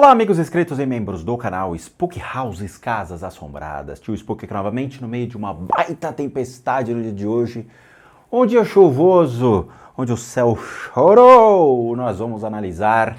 Olá, amigos inscritos e membros do canal Spook Houses Casas Assombradas. Tio Spook aqui novamente no meio de uma baita tempestade no dia de hoje. Um dia chuvoso, onde o céu chorou. Nós vamos analisar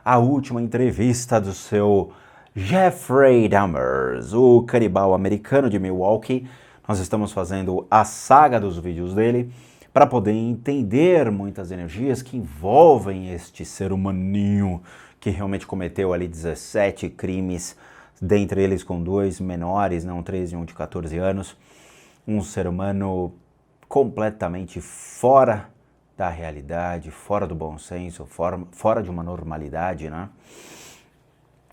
a última entrevista do seu Jeffrey Dahmer, o canibal americano de Milwaukee. Nós estamos fazendo a saga dos vídeos dele para poder entender muitas energias que envolvem este ser humaninho que realmente cometeu ali 17 crimes, dentre eles com 2 menores, não 13 e um de 14 anos. Um ser humano completamente fora da realidade, fora do bom senso, fora de uma normalidade, né?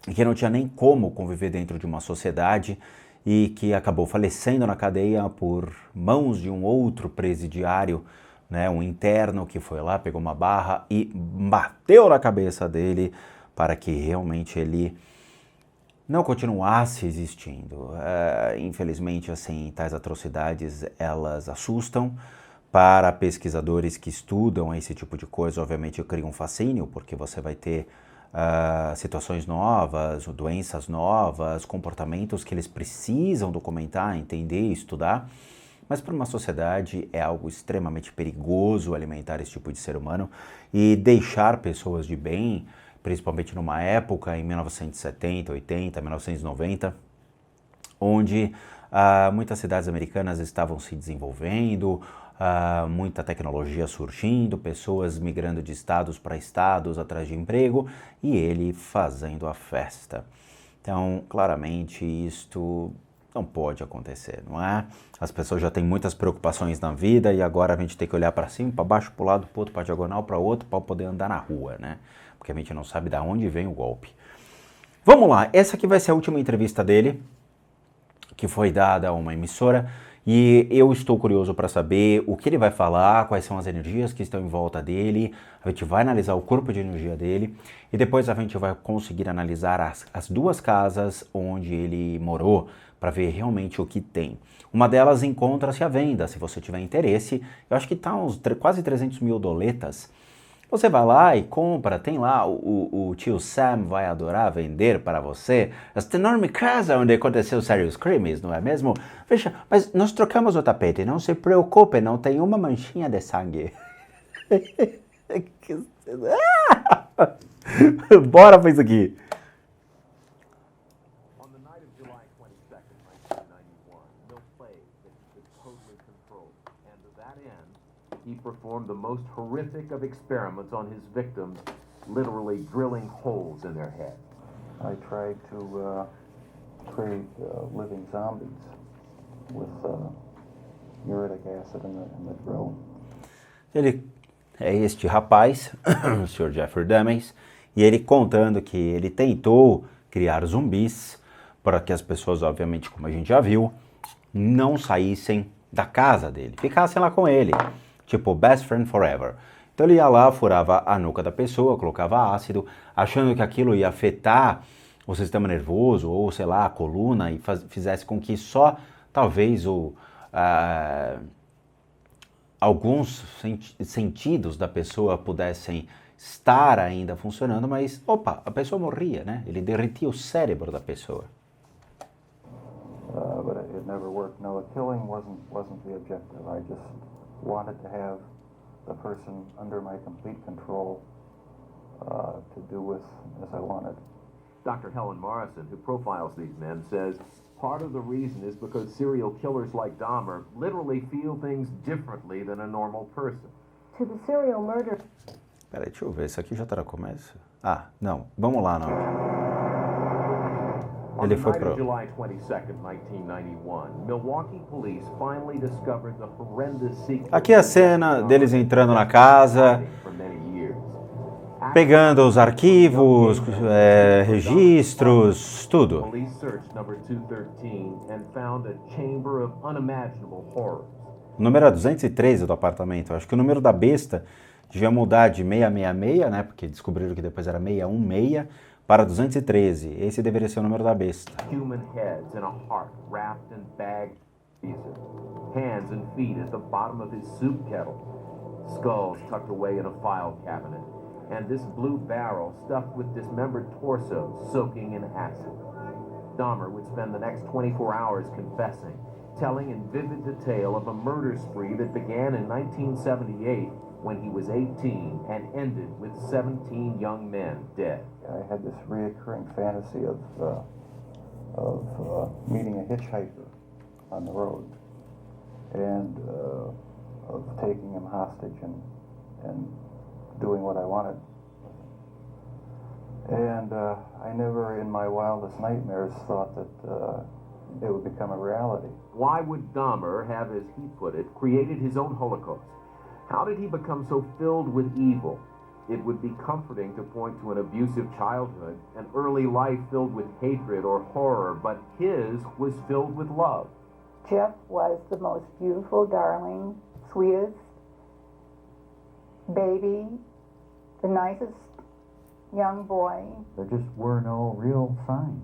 Que não tinha nem como conviver dentro de uma sociedade e que acabou falecendo na cadeia por mãos de um outro presidiário, né, um interno que foi lá, pegou uma barra e bateu na cabeça dele para que realmente ele não continuasse existindo. Infelizmente, assim, tais atrocidades, elas assustam. Para pesquisadores que estudam esse tipo de coisa, obviamente cria um fascínio, porque você vai ter situações novas, doenças novas, comportamentos que eles precisam documentar, entender, estudar. Mas para uma sociedade é algo extremamente perigoso alimentar esse tipo de ser humano e deixar pessoas de bem, principalmente numa época em 1970, 80, 1990, onde muitas cidades americanas estavam se desenvolvendo, muita tecnologia surgindo, pessoas migrando de estados para estados atrás de emprego e ele fazendo a festa. Então, claramente, isto não pode acontecer, não é? As pessoas já têm muitas preocupações na vida e agora a gente tem que olhar para cima, para baixo, para o lado, para o outro, para a diagonal, para o outro, para poder andar na rua, né? Porque a gente não sabe de onde vem o golpe. Vamos lá, essa aqui vai ser a última entrevista dele, que foi dada a uma emissora, e eu estou curioso para saber o que ele vai falar, quais são as energias que estão em volta dele. A gente vai analisar o corpo de energia dele e depois a gente vai conseguir analisar as 2 casas onde ele morou para ver realmente o que tem. Uma delas encontra-se à venda, se você tiver interesse. Eu acho que está uns quase 300 mil doletas. Você vai lá e compra, tem lá, o tio Sam vai adorar vender para você esta enorme casa onde aconteceu sérios crimes, não é mesmo? Veja, mas nós trocamos o tapete, não se preocupe, não tem uma manchinha de sangue. Bora para isso aqui. He performed the most horrific of experiments on his victims, literally drilling holes in their head. I tried to create living zombies with uric acid in the drill. Ele é este rapaz, o Sr. Jeffrey Dahmer, e ele contando que ele tentou criar zumbis para que as pessoas, obviamente, como a gente já viu, não saíssem da casa dele, ficassem lá com ele. Tipo, best friend forever. Então ele ia lá, furava a nuca da pessoa, colocava ácido, achando que aquilo ia afetar o sistema nervoso ou, sei lá, a coluna e fizesse com que só, talvez, alguns sentidos da pessoa pudessem estar ainda funcionando, mas, opa, a pessoa morria, né? Ele derretia o cérebro da pessoa. But it never worked. No, the killing wasn't the objective. I just wanted to have the person under my complete control to do with as I wanted. Dr. Helen Morrison, who profiles these men, says part of the reason is because serial killers like Dahmer literally feel things differently than a normal person. To the serial murder. Peraí, deixa eu ver, isso aqui já tá no começo? Ah, não, vamos lá, não. Ele foi pro... July 22nd, 1991, Milwaukee police finally discovered the horrendous secret. Aqui é a cena deles entrando na casa, pegando os arquivos, registros, tudo. Police searched number 213 and found a chamber of unimaginable horrors. O número é 213 do apartamento. Acho que o número da besta devia mudar de 666, né? Porque descobriram que depois era 616 para 213. Esse deveria ser o número da besta. Human heads and a heart wrapped in bagged freezer. Hands and feet at the bottom of his soup kettle. Skulls tucked away in a file cabinet. and this blue barrel stuffed with dismembered torsos soaking in acid. Dahmer would spend the next 24 hours confessing, telling in vivid detail of a murder spree that began in 1978 when he was 18 and ended with 17 young men dead. I had this reoccurring fantasy of meeting a hitchhiker on the road and of taking him hostage and doing what I wanted. And I never in my wildest nightmares thought that it would become a reality. Why would Dahmer have, as he put it, created his own Holocaust? How did he become so filled with evil? It would be comforting to point to an abusive childhood, an early life filled with hatred or horror, but his was filled with love. Jeff was the most beautiful, darling, sweetest baby, the nicest young boy. There just were no real signs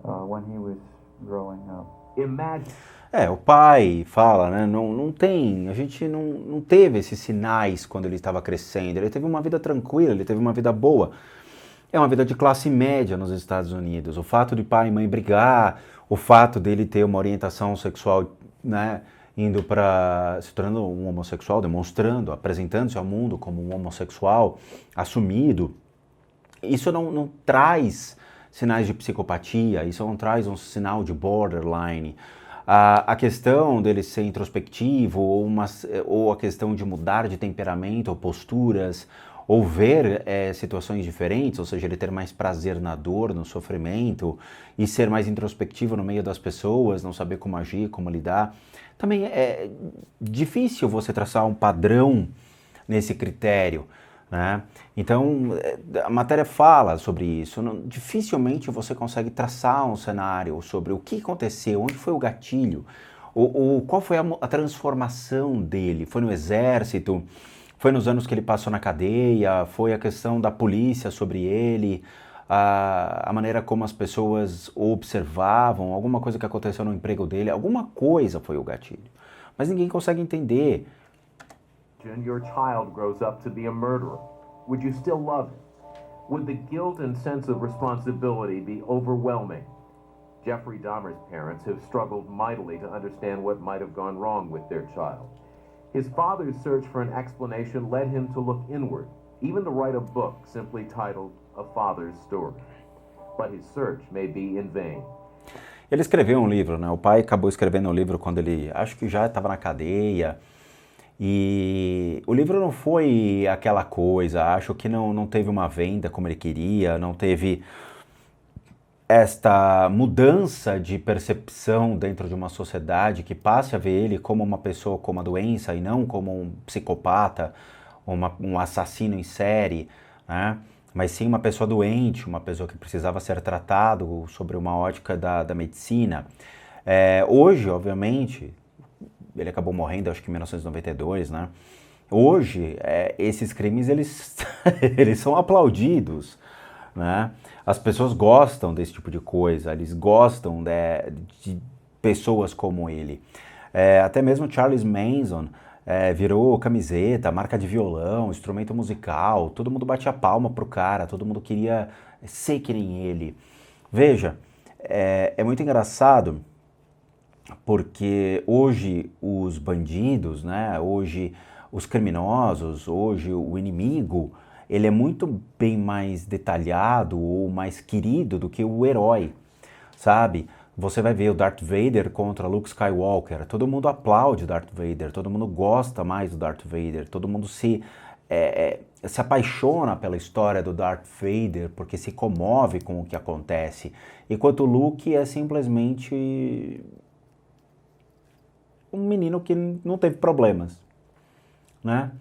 when he was growing up. Imagine. O pai fala, né? Não tem, a gente não teve esses sinais quando ele estava crescendo. Ele teve uma vida tranquila, ele teve uma vida boa. É uma vida de classe média nos Estados Unidos. O fato de pai e mãe brigar, o fato dele ter uma orientação sexual, né? Indo para se tornando um homossexual, demonstrando, apresentando-se ao mundo como um homossexual assumido, isso não traz sinais de psicopatia, isso não traz um sinal de borderline. A questão dele ser introspectivo ou a questão de mudar de temperamento ou posturas ou ver situações diferentes, ou seja, ele ter mais prazer na dor, no sofrimento e ser mais introspectivo no meio das pessoas, não saber como agir, como lidar. Também é difícil você traçar um padrão nesse critério, né? Então, a matéria fala sobre isso. Dificilmente você consegue traçar um cenário sobre o que aconteceu, onde foi o gatilho, qual foi a transformação dele. Foi no exército? Foi nos anos que ele passou na cadeia? Foi a questão da polícia sobre ele? A maneira como as pessoas o observavam? Alguma coisa que aconteceu no emprego dele? Alguma coisa foi o gatilho. Mas ninguém consegue entender. Your child grows up to be a murderer. Would you still love him? Would the guilt and sense of responsibility be overwhelming? Jeffrey Dahmer's parents have struggled mightily to understand what might have gone wrong with their child. His father's search for an explanation led him to look inward, even to write a book simply titled A Father's Story. But his search may be in vain. Ele escreveu um livro, né? O pai acabou escrevendo um livro quando ele, acho que já estava na cadeia. E o livro não foi aquela coisa, acho que não teve uma venda como ele queria, não teve esta mudança de percepção dentro de uma sociedade que passe a ver ele como uma pessoa com uma doença e não como um psicopata, um assassino em série, né? Mas sim uma pessoa doente, uma pessoa que precisava ser tratado sobre uma ótica da medicina. Hoje, obviamente, ele acabou morrendo, acho que em 1992, né? Hoje, esses crimes, eles são aplaudidos, né? As pessoas gostam desse tipo de coisa, eles gostam de pessoas como ele. Até mesmo Charles Manson virou camiseta, marca de violão, instrumento musical, todo mundo batia palma pro cara, todo mundo queria ser que nem ele. Veja, é muito engraçado porque hoje os bandidos, né, hoje os criminosos, hoje o inimigo, ele é muito bem mais detalhado ou mais querido do que o herói, sabe? Você vai ver o Darth Vader contra Luke Skywalker, todo mundo aplaude Darth Vader, todo mundo gosta mais do Darth Vader, todo mundo se apaixona pela história do Darth Vader porque se comove com o que acontece, enquanto o Luke é simplesmente um menino que não teve problemas, né?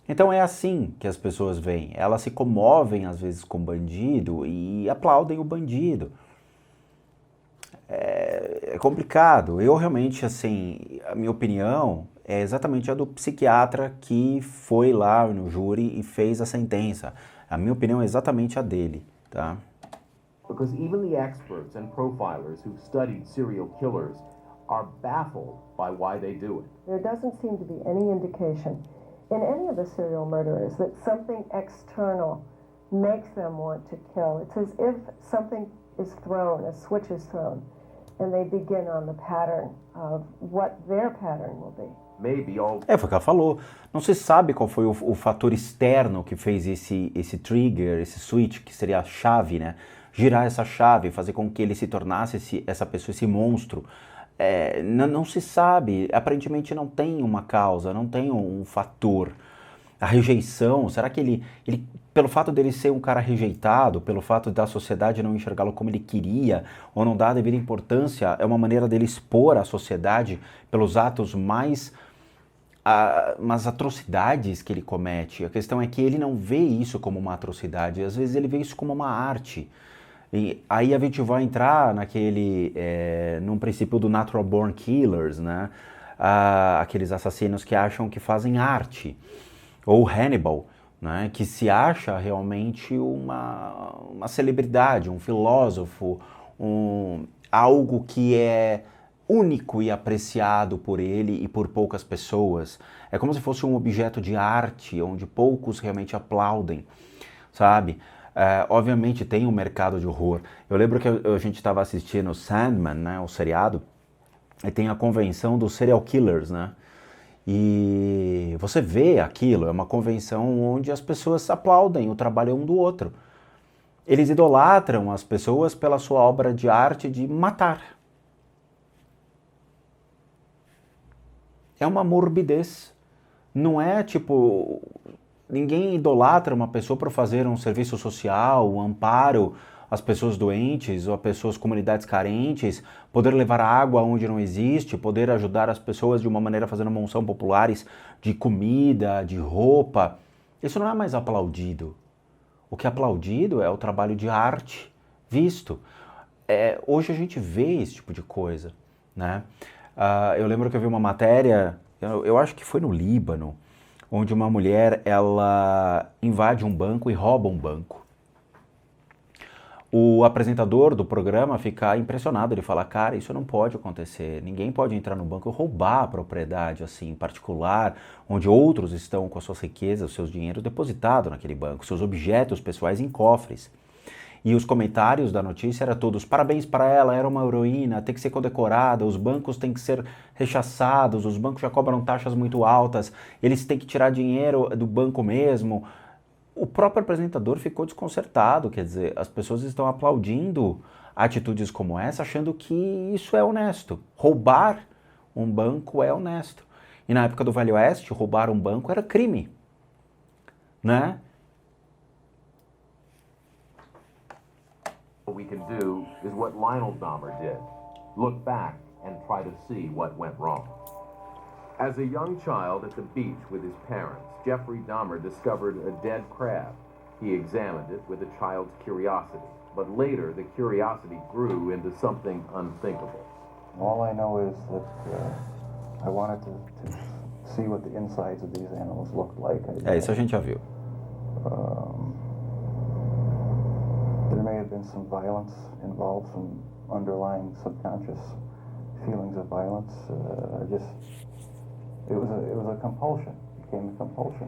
Então é assim que as pessoas veem, elas se comovem às vezes com o bandido e aplaudem o bandido. É complicado. Eu realmente, assim, a minha opinião é exatamente a do psiquiatra que foi lá no júri e fez a sentença. A minha opinião é exatamente a dele, tá? Because even the experts and profilers who've studied serial killers are baffled by why they do it. There doesn't seem to be any indication in any of the serial murderers, that something external makes them want to kill. It's as if something is thrown, a switch is thrown, and they begin on the pattern of what their pattern will be. Maybe all Foi o que ela falou. Não se sabe qual foi o fator externo que fez esse trigger, esse switch, que seria a chave, né? Girar essa chave, fazer com que ele se tornasse essa pessoa, esse monstro. Não se sabe. Aparentemente não tem uma causa, não tem um fator. A rejeição, será que ele, pelo fato dele ser um cara rejeitado, pelo fato da sociedade não enxergá-lo como ele queria, ou não dar a devida importância, é uma maneira dele expor a sociedade pelos atos mais atrocidades que ele comete. A questão é que ele não vê isso como uma atrocidade, às vezes ele vê isso como uma arte. E aí a gente vai entrar num princípio do Natural Born Killers, né? Aqueles assassinos que acham que fazem arte. Ou Hannibal, né? Que se acha realmente uma celebridade, um filósofo, algo que é único e apreciado por ele e por poucas pessoas. É como se fosse um objeto de arte, onde poucos realmente aplaudem, sabe? Obviamente tem um mercado de horror. Eu lembro que a gente estava assistindo Sandman, né, o seriado, e tem a convenção dos serial killers, né? E você vê aquilo, é uma convenção onde as pessoas aplaudem o trabalho um do outro. Eles idolatram as pessoas pela sua obra de arte de matar. É uma morbidez. Não é tipo... Ninguém idolatra uma pessoa para fazer um serviço social, um amparo às pessoas doentes ou a pessoas, comunidades carentes, poder levar água onde não existe, poder ajudar as pessoas de uma maneira fazendo monção populares de comida, de roupa. Isso não é mais aplaudido. O que é aplaudido é o trabalho de arte visto. Hoje a gente vê esse tipo de coisa, né? Eu lembro que eu vi uma matéria, eu acho que foi no Líbano, onde uma mulher, ela invade um banco e rouba um banco. O apresentador do programa fica impressionado, ele fala, cara, isso não pode acontecer, ninguém pode entrar no banco e roubar a propriedade assim, particular, onde outros estão com as suas riquezas, os seus dinheiros depositados naquele banco, seus objetos pessoais em cofres. E os comentários da notícia eram todos, parabéns para ela, era uma heroína, tem que ser condecorada, os bancos têm que ser rechaçados, os bancos já cobram taxas muito altas, eles têm que tirar dinheiro do banco mesmo. O próprio apresentador ficou desconcertado, quer dizer, as pessoas estão aplaudindo atitudes como essa, achando que isso é honesto. Roubar um banco é honesto. E na época do Velho Oeste, roubar um banco era crime, né? what we can do is what Lionel Dahmer did. Look back and try to see what went wrong. As a young child at the beach with his parents, Jeffrey Dahmer discovered a dead crab. He examined it with a child's curiosity, but later the curiosity grew into something unthinkable. All I know is that I wanted to see what the insides of these animals looked like. Isso a gente já viu. There may have been some violence involved, some underlying subconscious feelings of violence. It was a compulsion. It became a compulsion.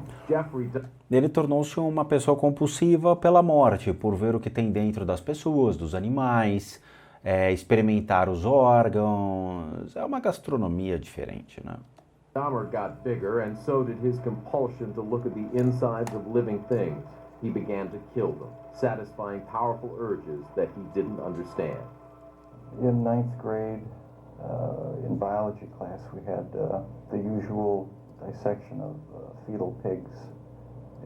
Ele tornou-se uma pessoa compulsiva pela morte, por ver o que tem dentro das pessoas, dos animais, experimentar os órgãos. É uma gastronomia diferente, né? Dahmer got bigger, and so did his compulsion to look at the insides of living things. He began to kill them, satisfying powerful urges that he didn't understand. In ninth grade, in biology class, we had the usual dissection of fetal pigs,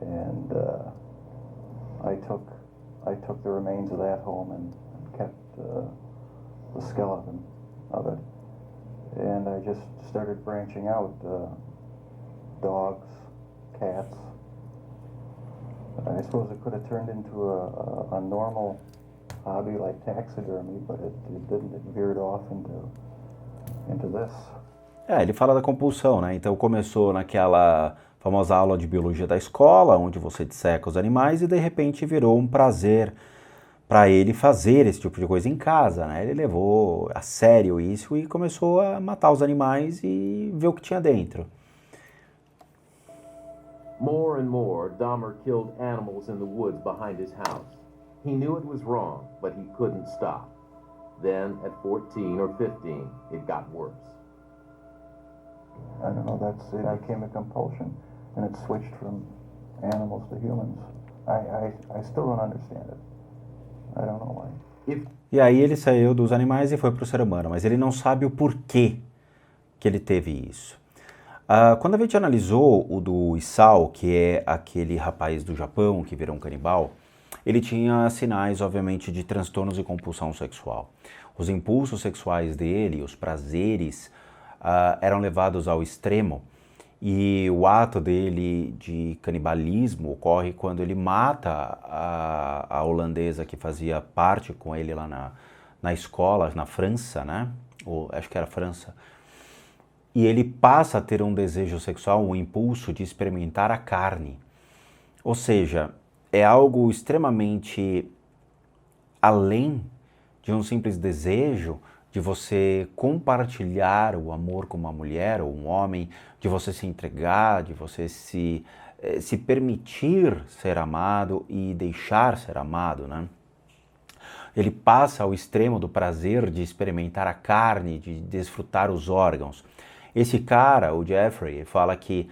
and I took the remains of that home and kept the skeleton of it, and I just started branching out, dogs, cats. I suppose it could have turned into a normal hobby like taxidermy, but it didn't. It veered off into this. Ele fala da compulsão, né? Então começou naquela famosa aula de biologia da escola, onde você disseca os animais e de repente virou um prazer para ele fazer esse tipo de coisa em casa, né? Ele levou a sério isso e começou a matar os animais e ver o que tinha dentro. More and more, Dahmer killed animals in the woods behind his house. He knew it was wrong, but he couldn't stop. Then, at 14 or 15, it got worse. I don't know, it became a compulsion, and it switched from animals to humans. I still don't understand it. I don't know why. E aí ele saiu dos animais e foi para o ser humano, mas ele não sabe o porquê que ele teve isso. Quando a gente analisou o do Isao, que é aquele rapaz do Japão que virou um canibal, ele tinha sinais, obviamente, de transtornos e compulsão sexual. Os impulsos sexuais dele, os prazeres, eram levados ao extremo, e o ato dele de canibalismo ocorre quando ele mata a holandesa que fazia parte com ele lá na escola, na França, né? Ou, acho que era França. E ele passa a ter um desejo sexual, um impulso de experimentar a carne. Ou seja, é algo extremamente além de um simples desejo de você compartilhar o amor com uma mulher ou um homem, de você se entregar, de você se permitir ser amado e deixar ser amado, né? Ele passa ao extremo do prazer de experimentar a carne, de desfrutar os órgãos. Esse cara, o Jeffrey, fala que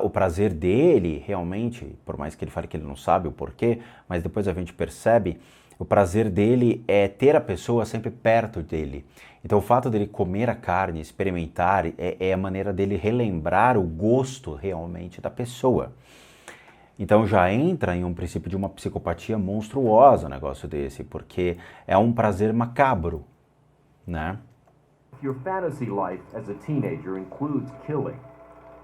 o prazer dele, realmente, por mais que ele fale que ele não sabe o porquê, mas depois a gente percebe, o prazer dele é ter a pessoa sempre perto dele. Então o fato dele comer a carne, experimentar, é a maneira dele relembrar o gosto realmente da pessoa. Então já entra em um princípio de uma psicopatia monstruosa um negócio desse, porque é um prazer macabro, né? If your fantasy life as a teenager includes killing,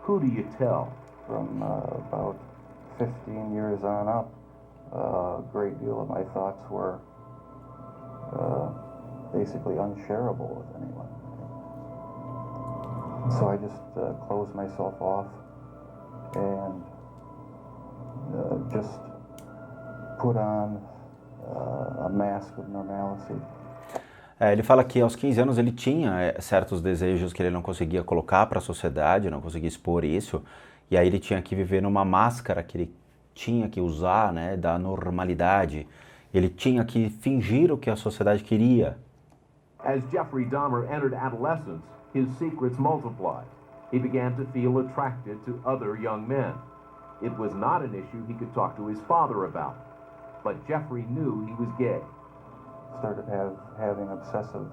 who do you tell? From about 15 years on up, a great deal of my thoughts were basically unshareable with anyone. So I just closed myself off and just put on a mask of normalcy. Ele fala que aos 15 anos ele tinha certos desejos que ele não conseguia colocar para a sociedade, não conseguia expor isso, e aí ele tinha que viver numa máscara que ele tinha que usar, né, da normalidade. Ele tinha que fingir o que a sociedade queria. As Jeffrey Dahmer entered adolescence, his secrets multiplied. He began to feel attracted to other young men. It was not an issue he could talk to his father about, but Jeffrey knew he was gay. Started having obsessive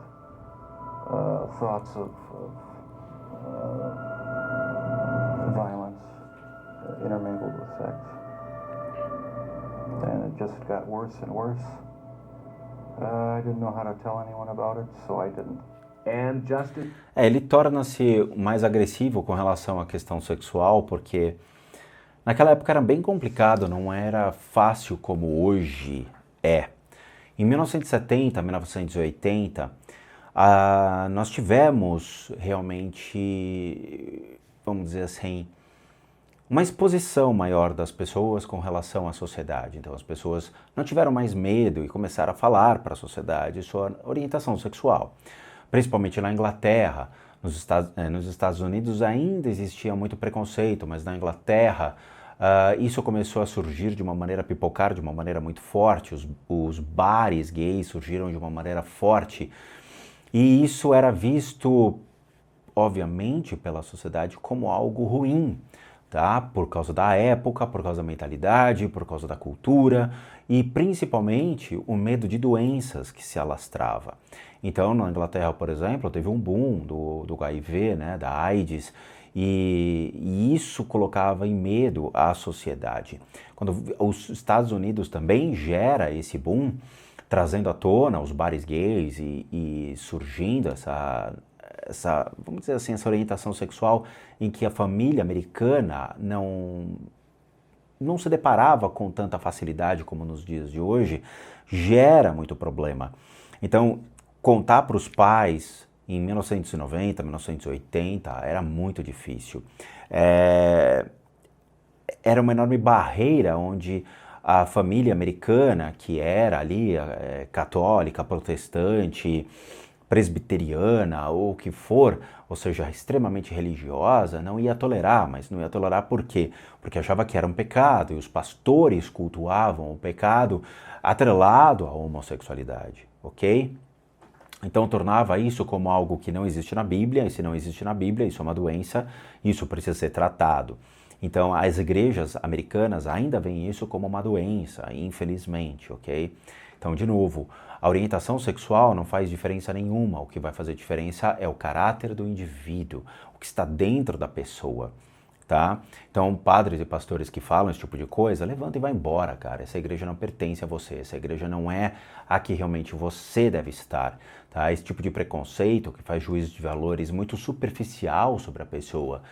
thoughts of violence intermingled with sex. And it just got worse and worse. I didn't know how to tell anyone about it, so I didn't. And Justin? Ele torna-se mais agressivo com relação à questão sexual, porque naquela época era bem complicado, não era fácil como hoje é. Em 1970, 1980, nós tivemos realmente, vamos dizer assim, uma exposição maior das pessoas com relação à sociedade. Então as pessoas não tiveram mais medo e começaram a falar para a sociedade sua orientação sexual. Principalmente na Inglaterra, nos Estados Unidos ainda existia muito preconceito, mas na Inglaterra isso começou a surgir de uma maneira, pipocar de uma maneira muito forte, os bares gays surgiram de uma maneira forte, e isso era visto, obviamente, pela sociedade como algo ruim, tá? Por causa da época, por causa da mentalidade, por causa da cultura, e principalmente o medo de doenças que se alastrava. Então, na Inglaterra, por exemplo, teve um boom do HIV, né, da AIDS, e isso colocava em medo a sociedade. Quando os Estados Unidos também gera esse boom, trazendo à tona os bares gays e surgindo essa, vamos dizer assim, essa orientação sexual em que a família americana não se deparava com tanta facilidade como nos dias de hoje, gera muito problema. Então, contar para os pais em 1990, 1980, era muito difícil. Era uma enorme barreira onde a família americana, que era ali católica, protestante, presbiteriana ou o que for, ou seja, extremamente religiosa, não ia tolerar, mas não ia tolerar por quê? Porque achava que era um pecado e os pastores cultuavam o pecado atrelado à homossexualidade, ok? Então tornava isso como algo que não existe na Bíblia, e se não existe na Bíblia, isso é uma doença, isso precisa ser tratado. Então as igrejas americanas ainda veem isso como uma doença, infelizmente, ok? Então, de novo, a orientação sexual não faz diferença nenhuma, o que vai fazer diferença é o caráter do indivíduo, o que está dentro da pessoa. Tá? Então, padres e pastores que falam esse tipo de coisa, levanta e vai embora, cara. Essa igreja não pertence a você, essa igreja não é a que realmente você deve estar. Tá? Esse tipo de preconceito que faz juízo de valores muito superficial sobre a pessoa,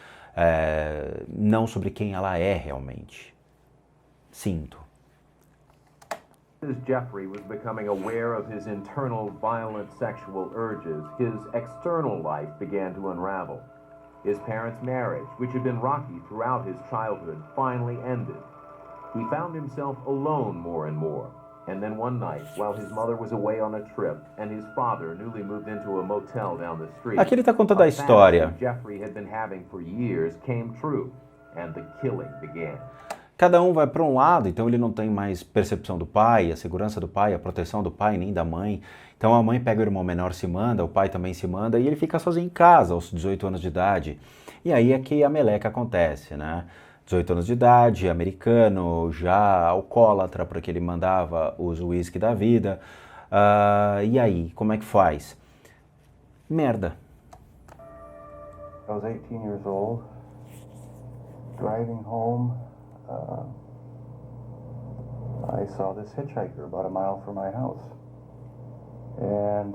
não sobre quem ela é realmente. Sinto. As Jeffrey was becoming aware of his internal violent sexual urges, his external life began to unravel. His parents' marriage, which had been rocky throughout his childhood, finally ended. He found himself alone more and more. And then one night, while his mother was away on a trip and his father newly moved into a motel down the street, Aqui ele está contando a história. fantasy Jeffrey had been having for years came true, and the killing began. Cada um vai para um lado, então ele não tem mais percepção do pai, a segurança do pai, a proteção do pai, nem da mãe. Então a mãe pega o irmão menor, se manda, o pai também se manda, e ele fica sozinho em casa aos 18 anos de idade. E aí é que a meleca acontece, né? 18 anos de idade, americano, já alcoólatra, porque ele mandava os uísque da vida. E aí, como é que faz? Merda. I was 18 years old, driving home. I saw this hitchhiker about a mile from my house, and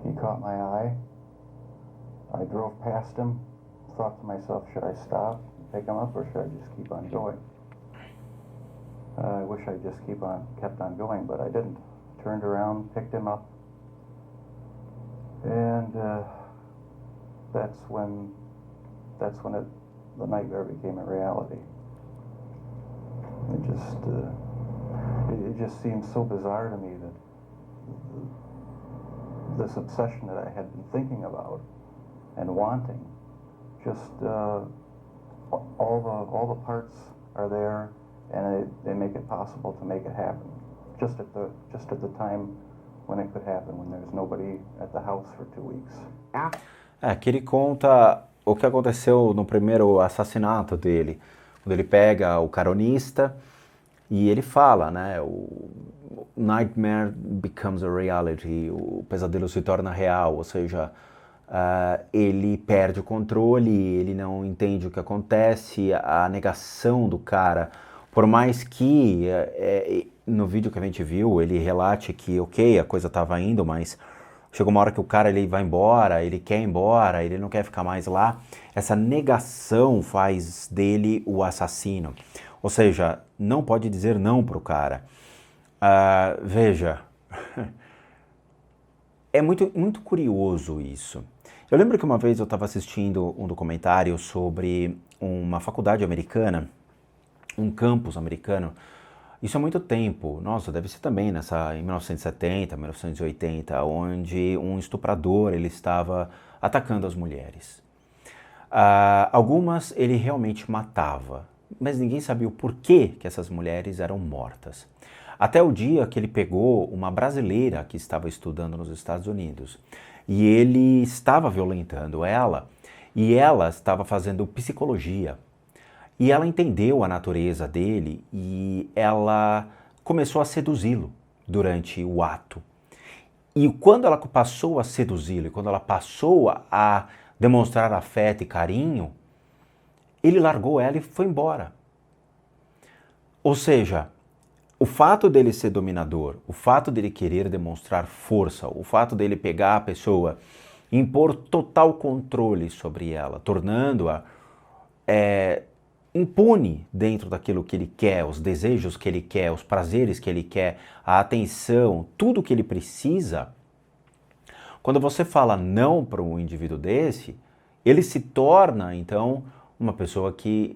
he caught my eye. I drove past him, thought to myself, should I stop, pick him up, or should I just keep on going? I wish I just kept on going, but I didn't. Turned around, picked him up, and that's when the nightmare became a reality. It just seemed so bizarre to me that this obsession that I had been thinking about and wanting, just all the parts are there, and they make it possible to make it happen. Just at the time when it could happen, when there's nobody at the house for 2 weeks. Aqui ele conta o que aconteceu no primeiro assassinato dele, quando ele pega o caronista e ele fala, né, o nightmare becomes a reality, o pesadelo se torna real, ou seja, ele perde o controle, ele não entende o que acontece, a negação do cara, por mais que no vídeo que a gente viu, ele relate que, ok, a coisa estava indo, mas chegou uma hora que o cara ele vai embora, ele quer ir embora, ele não quer ficar mais lá. Essa negação faz dele o assassino. Ou seja, não pode dizer não pro cara. Veja, é muito curioso isso. Eu lembro que uma vez eu estava assistindo um documentário sobre uma faculdade americana, um campus americano. Isso há muito tempo, nossa, deve ser também em 1970, 1980, onde um estuprador ele estava atacando as mulheres. Algumas ele realmente matava, mas ninguém sabia o porquê que essas mulheres eram mortas. Até o dia que ele pegou uma brasileira que estava estudando nos Estados Unidos e ele estava violentando ela e ela estava fazendo psicologia. E ela entendeu a natureza dele e ela começou a seduzi-lo durante o ato. E quando ela passou a seduzi-lo, e quando ela passou a demonstrar afeto e carinho, ele largou ela e foi embora. Ou seja, o fato dele ser dominador, o fato dele querer demonstrar força, o fato dele pegar a pessoa e impor total controle sobre ela, tornando-a impune dentro daquilo que ele quer, os desejos que ele quer, os prazeres que ele quer, a atenção, tudo que ele precisa. Quando você fala não para um indivíduo desse, ele se torna, então, uma pessoa que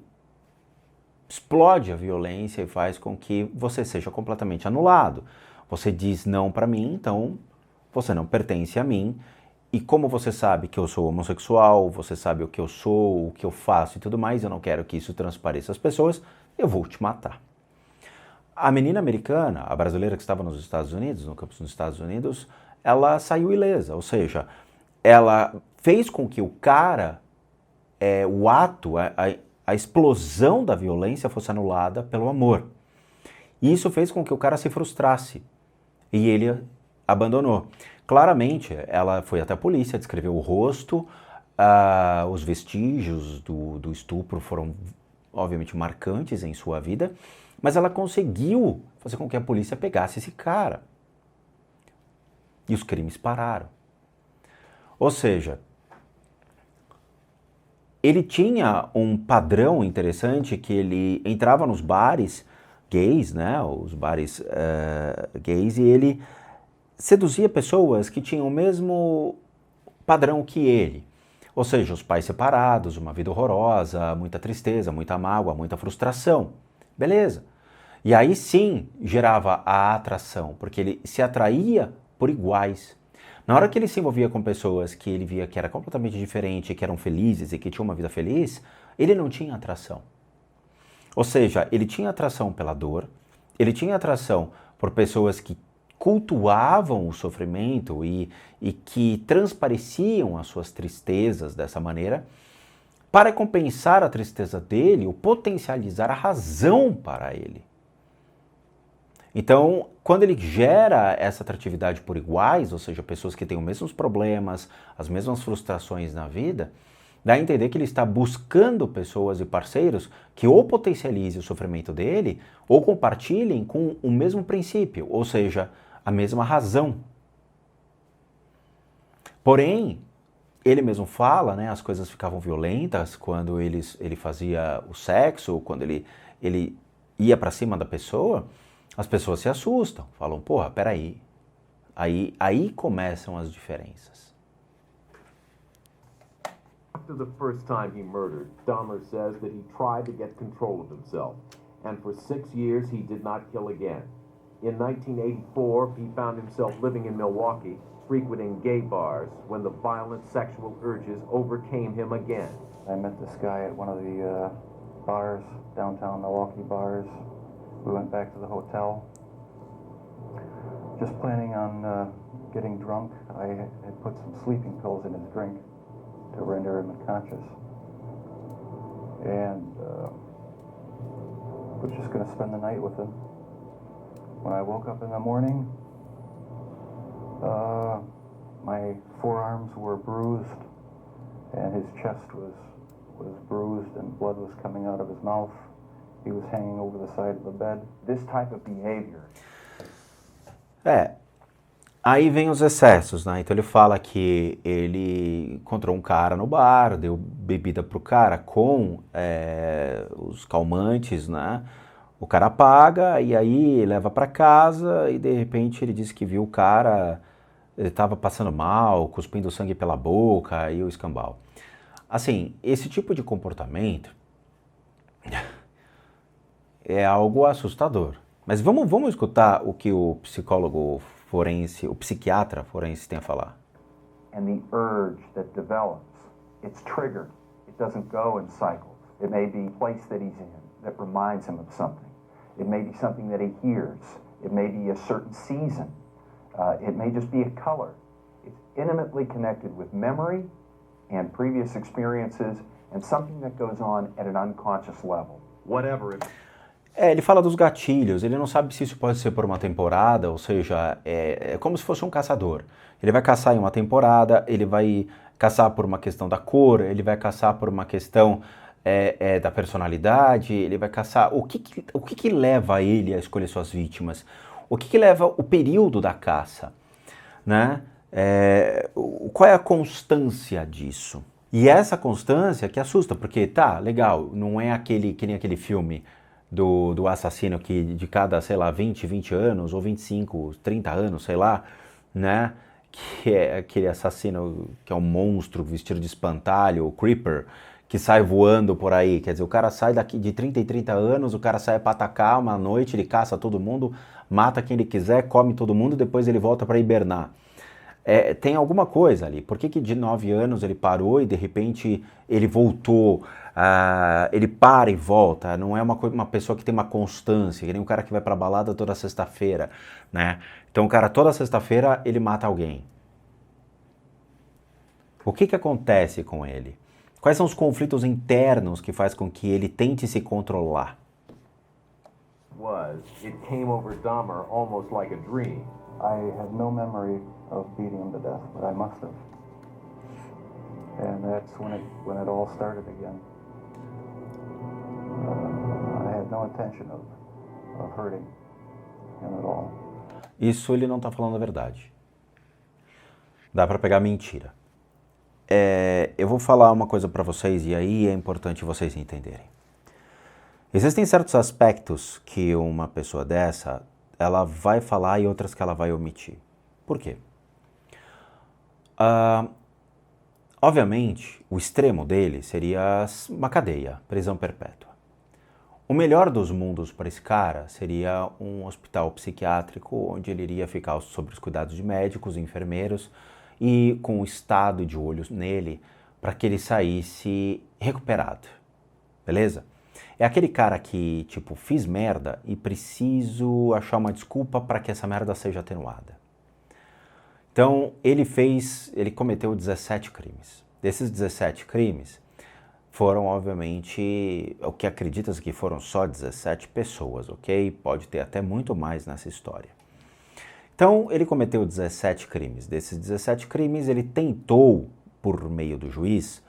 explode a violência e faz com que você seja completamente anulado. Você diz não para mim, então você não pertence a mim, e como você sabe que eu sou homossexual, você sabe o que eu sou, o que eu faço e tudo mais, eu não quero que isso transpareça às pessoas, eu vou te matar. A menina americana, a brasileira que estava nos Estados Unidos, no campus nos Estados Unidos, ela saiu ilesa, ou seja, ela fez com que o cara, o ato, a explosão da violência fosse anulada pelo amor. E isso fez com que o cara se frustrasse e ele abandonou. Claramente, ela foi até a polícia, descreveu o rosto, os vestígios do estupro foram, obviamente, marcantes em sua vida, mas ela conseguiu fazer com que a polícia pegasse esse cara. E os crimes pararam. Ou seja, ele tinha um padrão interessante que ele entrava nos bares gays, né, os bares gays, e ele seduzia pessoas que tinham o mesmo padrão que ele. Ou seja, os pais separados, uma vida horrorosa, muita tristeza, muita mágoa, muita frustração. Beleza. E aí sim gerava a atração, porque ele se atraía por iguais. Na hora que ele se envolvia com pessoas que ele via que era completamente diferente, que eram felizes e que tinham uma vida feliz, ele não tinha atração. Ou seja, ele tinha atração pela dor, ele tinha atração por pessoas que cultuavam o sofrimento e que transpareciam as suas tristezas dessa maneira, para compensar a tristeza dele, ou potencializar a razão para ele. Então, quando ele gera essa atratividade por iguais, ou seja, pessoas que têm os mesmos problemas, as mesmas frustrações na vida, dá a entender que ele está buscando pessoas e parceiros que ou potencializem o sofrimento dele, ou compartilhem com o mesmo princípio, ou seja, a mesma razão. Porém, ele mesmo fala, né, as coisas ficavam violentas quando ele fazia o sexo, quando ele ia para cima da pessoa, as pessoas se assustam, falam, porra, peraí. Aí começam as diferenças. After the first time he murdered, Dahmer says that he tried to get control of himself, and for 6 years he did not kill again. In 1984, he found himself living in Milwaukee, frequenting gay bars, when the violent sexual urges overcame him again. I met this guy at one of the bars, downtown Milwaukee bars. We went back to the hotel, just planning on getting drunk. I had put some sleeping pills in his drink to render him unconscious. And was just going to spend the night with him. When I woke up in the morning, my forearms were bruised, and his chest was bruised, and blood was coming out of his mouth. He was hanging over the side of the bed. This type of behavior. Aí vem os excessos, né? Então ele fala que ele encontrou um cara no bar, deu bebida pro cara com os calmantes, né? O cara paga e aí leva para casa e de repente ele disse que viu o cara, ele estava passando mal, cuspindo sangue pela boca e o escambau. Assim, esse tipo de comportamento é algo assustador. Mas vamos escutar o que o psicólogo forense, o psiquiatra forense tem a falar. And the urge that develops, it's triggered. It doesn't go in cycles. It may be a place that he's in that reminds him of something. It may be something that he hears. It may be a certain season. It may just be a color. It's intimately connected with memory and previous experiences and something that goes on at an unconscious level. Whatever it Ele fala dos gatilhos, ele não sabe se isso pode ser por uma temporada, ou seja, é como se fosse um caçador. Ele vai caçar em uma temporada, ele vai caçar por uma questão da cor, ele vai caçar por uma questão da personalidade, ele vai caçar... O que leva ele a escolher suas vítimas? O que leva o período da caça? Né? Qual é a constância disso? E essa constância que assusta, porque tá, legal, não é que nem aquele filme do assassino que de cada, sei lá, 20 anos, ou 25, 30 anos, sei lá, né? Que é aquele assassino que é um monstro vestido de espantalho, o Creeper, que sai voando por aí. Quer dizer, o cara sai daqui de 30 em 30 anos, o cara sai para atacar uma noite, ele caça todo mundo, mata quem ele quiser, come todo mundo, depois ele volta para hibernar. Tem alguma coisa ali. Por que que de 9 anos ele parou e de repente ele voltou? Ele para e volta. Não é uma pessoa que tem uma constância, que nem um cara que vai pra balada toda sexta-feira, né? Então o cara toda sexta-feira ele mata alguém. O que que acontece com ele? Quais são os conflitos internos que faz com que ele tente se controlar? It came over Dahmer almost like a dream. I have no memory of beating him to death, but I must have. And that's when it all started again. I had no intention of hurting him at all. Isso ele não está falando a verdade. Dá para pegar mentira. Eu vou falar uma coisa para vocês e aí é importante vocês entenderem. Existem certos aspectos que uma pessoa dessa, ela vai falar e outras que ela vai omitir. Por quê? Obviamente, o extremo dele seria uma cadeia, prisão perpétua. O melhor dos mundos para esse cara seria um hospital psiquiátrico onde ele iria ficar sob os cuidados de médicos, enfermeiros e com o estado de olhos nele para que ele saísse recuperado, beleza? É aquele cara que, tipo, fiz merda e preciso achar uma desculpa para que essa merda seja atenuada. Então, ele cometeu 17 crimes. Desses 17 crimes, foram, obviamente, o que acredita-se que foram só 17 pessoas, ok? Pode ter até muito mais nessa história. Então, ele cometeu 17 crimes. Desses 17 crimes, ele tentou, por meio do juiz,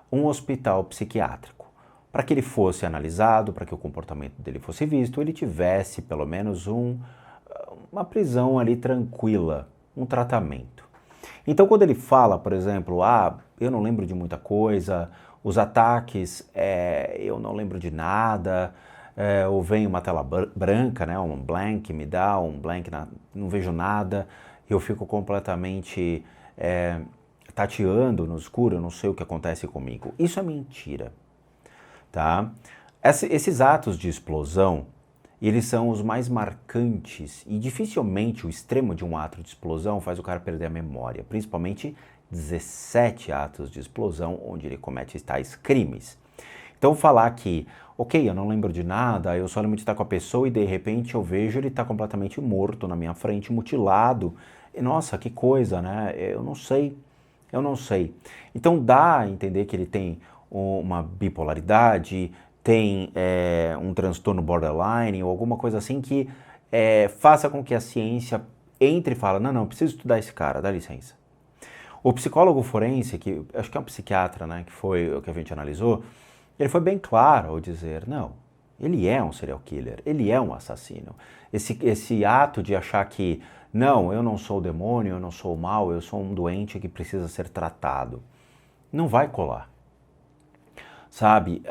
um hospital psiquiátrico, para que ele fosse analisado, para que o comportamento dele fosse visto, ele tivesse pelo menos uma prisão ali tranquila, um tratamento. Então, quando ele fala, por exemplo, eu não lembro de muita coisa, os ataques, eu não lembro de nada, ou vem uma tela branca, né, um blank, me dá um blank, não vejo nada, eu fico completamente tateando no escuro, eu não sei o que acontece comigo. Isso é mentira. Tá? Esses atos de explosão, eles são os mais marcantes e dificilmente o extremo de um ato de explosão faz o cara perder a memória, principalmente 17 atos de explosão onde ele comete tais crimes. Então falar que, ok, eu não lembro de nada, eu só lembro de estar com a pessoa e de repente eu vejo ele está completamente morto na minha frente, mutilado, e, nossa, que coisa, né? Eu não sei. Então dá a entender que ele tem uma bipolaridade, tem um transtorno borderline ou alguma coisa assim que faça com que a ciência entre e fala, não, preciso estudar esse cara, dá licença. O psicólogo forense, que acho que é um psiquiatra, né, que foi o que a gente analisou, ele foi bem claro ao dizer, não, ele é um serial killer, ele é um assassino. Esse ato de achar que, não, eu não sou o demônio, eu não sou o mal, eu sou um doente que precisa ser tratado, não vai colar. Sabe,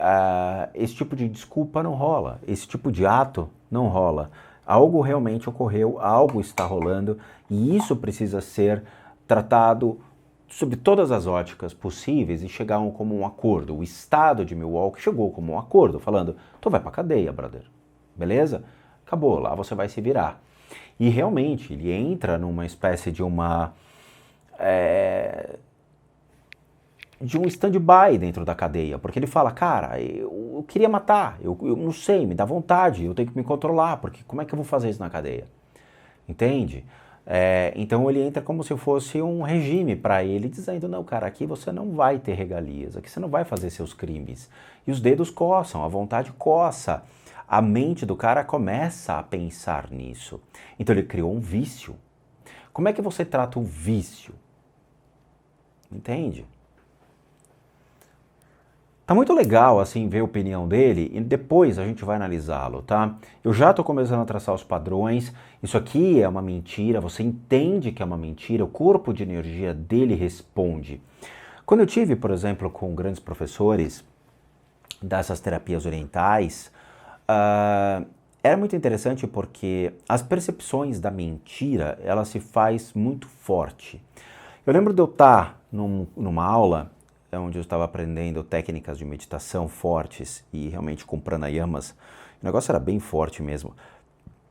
esse tipo de desculpa não rola, esse tipo de ato não rola. Algo realmente ocorreu, algo está rolando e isso precisa ser tratado sob todas as óticas possíveis e chegar como um acordo. O estado de Milwaukee chegou como um acordo, falando, tu vai pra cadeia, brother, beleza? Acabou, lá você vai se virar. E realmente ele entra numa espécie de um stand-by dentro da cadeia, porque ele fala, cara, eu queria matar, eu não sei, me dá vontade, eu tenho que me controlar, porque como é que eu vou fazer isso na cadeia? Entende? Então ele entra como se fosse um regime para ele, dizendo, não, cara, aqui você não vai ter regalias, aqui você não vai fazer seus crimes. E os dedos coçam, a vontade coça, a mente do cara começa a pensar nisso. Então ele criou um vício. Como é que você trata o vício? Entende? Tá muito legal, assim, ver a opinião dele e depois a gente vai analisá-lo, tá? Eu já tô começando a traçar os padrões, isso aqui é uma mentira, você entende que é uma mentira, o corpo de energia dele responde. Quando eu tive, por exemplo, com grandes professores dessas terapias orientais, era muito interessante porque as percepções da mentira, ela se faz muito forte. Eu lembro de eu estar numa aula onde eu estava aprendendo técnicas de meditação fortes e realmente com pranayamas. O negócio era bem forte mesmo.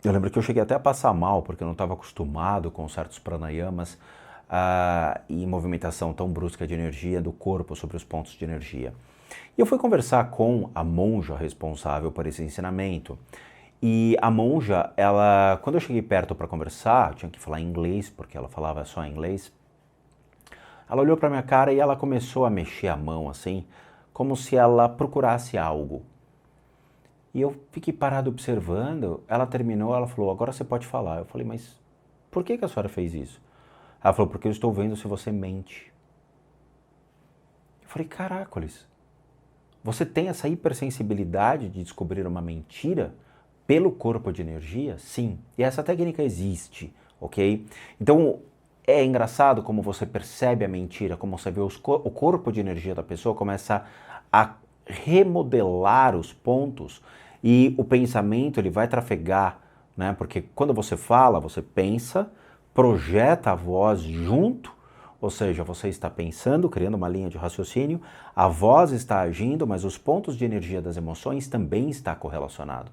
Eu lembro que eu cheguei até a passar mal, porque eu não estava acostumado com certos pranayamas. e movimentação tão brusca de energia do corpo sobre os pontos de energia. E eu fui conversar com a monja responsável por esse ensinamento. E a monja, ela, quando eu cheguei perto para conversar, eu tinha que falar inglês, porque ela falava só inglês, ela olhou para minha cara e ela começou a mexer a mão assim, como se ela procurasse algo. E eu fiquei parado observando, ela terminou, ela falou, agora você pode falar. Eu falei, mas por que a senhora fez isso? Ela falou, porque eu estou vendo se você mente. Eu falei, caracoles, você tem essa hipersensibilidade de descobrir uma mentira pelo corpo de energia? Sim, e essa técnica existe, ok? Então, é engraçado como você percebe a mentira, como você vê o corpo de energia da pessoa começa a remodelar os pontos e o pensamento ele vai trafegar, né? Porque quando você fala, você pensa, projeta a voz junto, ou seja, você está pensando, criando uma linha de raciocínio, a voz está agindo, mas os pontos de energia das emoções também está correlacionado.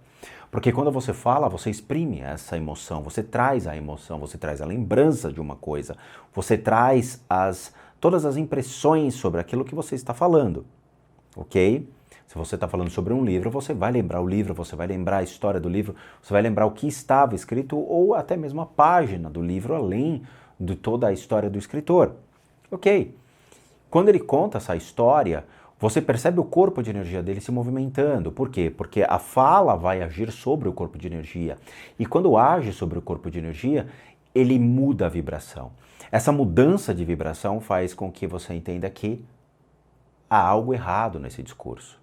Porque quando você fala, você exprime essa emoção, você traz a emoção, você traz a lembrança de uma coisa, você traz todas as impressões sobre aquilo que você está falando, ok? Se você está falando sobre um livro, você vai lembrar o livro, você vai lembrar a história do livro, você vai lembrar o que estava escrito ou até mesmo a página do livro, além de toda a história do escritor. Ok. Quando ele conta essa história, você percebe o corpo de energia dele se movimentando. Por quê? Porque a fala vai agir sobre o corpo de energia. E quando age sobre o corpo de energia, ele muda a vibração. Essa mudança de vibração faz com que você entenda que há algo errado nesse discurso.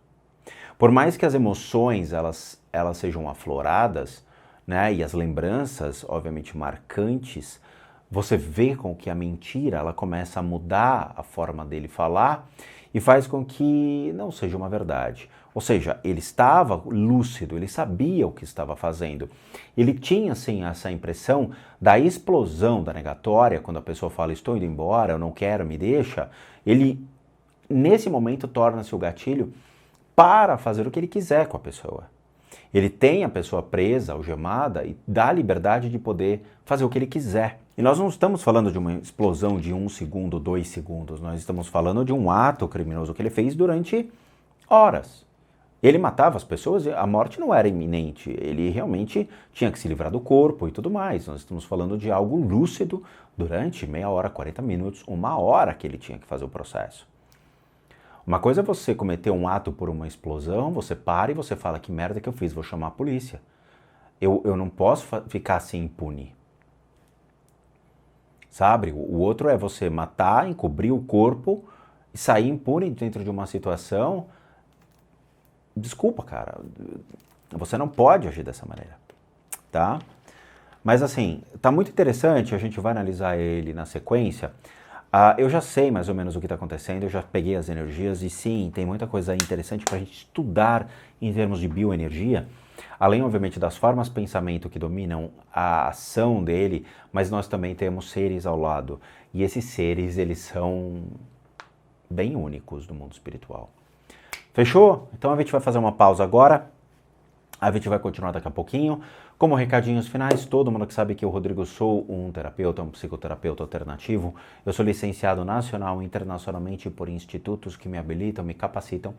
Por mais que as emoções elas sejam afloradas, né, e as lembranças, obviamente, marcantes, você vê com que a mentira ela começa a mudar a forma dele falar e faz com que não seja uma verdade. Ou seja, ele estava lúcido, ele sabia o que estava fazendo. Ele tinha, sim, essa impressão da explosão da negatória, quando a pessoa fala, estou indo embora, eu não quero, me deixa. Ele, nesse momento, torna-se o gatilho para fazer o que ele quiser com a pessoa. Ele tem a pessoa presa, algemada, e dá a liberdade de poder fazer o que ele quiser. E nós não estamos falando de uma explosão de 1 segundo, 2 segundos. Nós estamos falando de um ato criminoso que ele fez durante horas. Ele matava as pessoas e a morte não era iminente. Ele realmente tinha que se livrar do corpo e tudo mais. Nós estamos falando de algo lúcido durante meia hora, 40 minutos, 1 hora que ele tinha que fazer o processo. Uma coisa é você cometer um ato por uma explosão, você para e você fala, que merda que eu fiz, vou chamar a polícia. Eu não posso ficar assim impune. Sabe? O outro é você matar, encobrir o corpo e sair impune dentro de uma situação. Desculpa, cara. Você não pode agir dessa maneira, tá? Mas assim, tá muito interessante, a gente vai analisar ele na sequência. Eu já sei mais ou menos o que está acontecendo, eu já peguei as energias e sim, tem muita coisa interessante para a gente estudar em termos de bioenergia, além obviamente das formas de pensamento que dominam a ação dele, mas nós também temos seres ao lado e esses seres eles são bem únicos no mundo espiritual. Fechou? Então a gente vai fazer uma pausa agora, a gente vai continuar daqui a pouquinho. Como recadinhos finais, todo mundo que sabe que eu, Rodrigo, sou um terapeuta, um psicoterapeuta alternativo. Eu sou licenciado nacional e internacionalmente por institutos que me habilitam, me capacitam,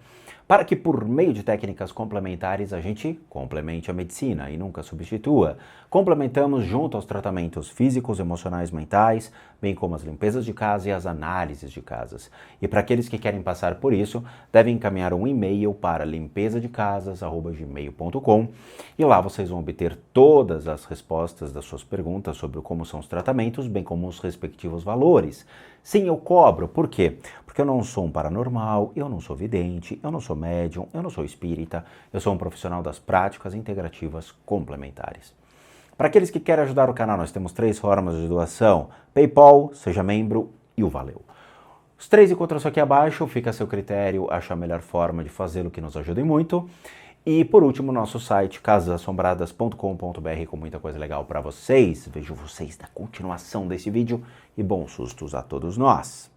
para que por meio de técnicas complementares a gente complemente a medicina e nunca substitua. Complementamos junto aos tratamentos físicos, emocionais, mentais, bem como as limpezas de casa e as análises de casas. E para aqueles que querem passar por isso, devem encaminhar um e-mail para limpezadecasas@gmail.com e lá vocês vão obter todas as respostas das suas perguntas sobre como são os tratamentos, bem como os respectivos valores. Sim, eu cobro. Por quê? Porque eu não sou um paranormal, eu não sou vidente, eu não sou médium, eu não sou espírita, eu sou um profissional das práticas integrativas complementares. Para aqueles que querem ajudar o canal, nós temos 3 formas de doação: PayPal, seja membro e o Valeu. Os 3 encontram-se aqui abaixo, fica a seu critério achar a melhor forma de fazê-lo que nos ajude muito. E por último, nosso site casasassombradas.com.br com muita coisa legal para vocês. Vejo vocês na continuação desse vídeo e bons sustos a todos nós.